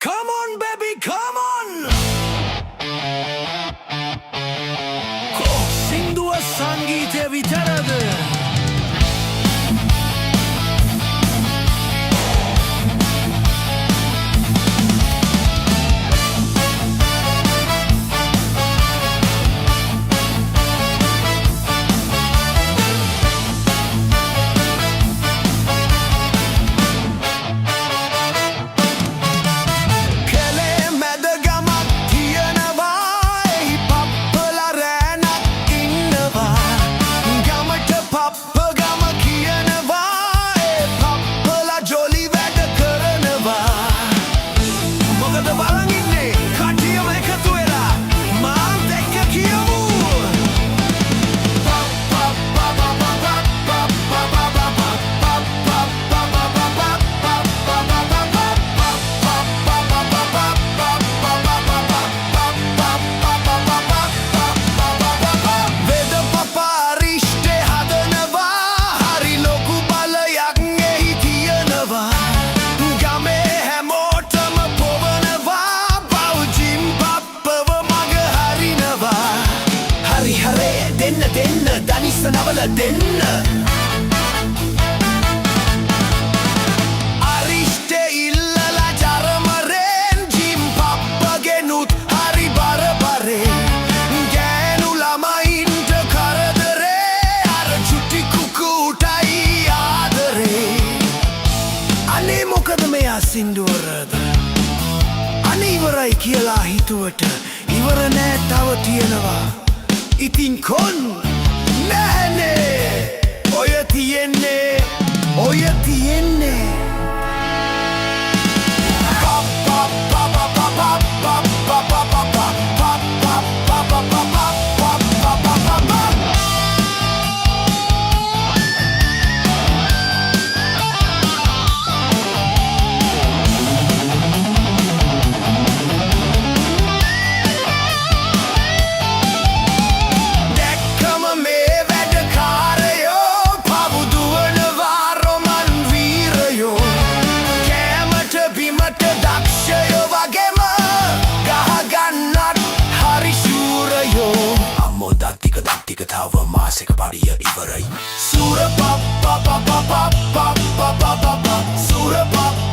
Come on baby come on සින්දුව සංගීතය විතරද දෙන්න දනිස්ස නවල දෙන්න අරිෂ්ටෙ ඉල්ලලා ජරමරෙන් ජිම් පප්පගෙනුත් හරි බරබරේ ගෑනු ළමයින්ට කරදරේ අර චුටි කුකුටයි ආදරේ අනේ මොකද මෙයා සින්දුවරද අනේ ඉවරයි කියලා හිතුවට ඉවර නෑ තව තියෙනවා ඉතින් කොන් නැහැනේ ඔය තියෙන්නේ ටික තව මාසෙක පඩිය ඉවරයි සූර පප් පප් පප් පප් පප් පප් සූර පප්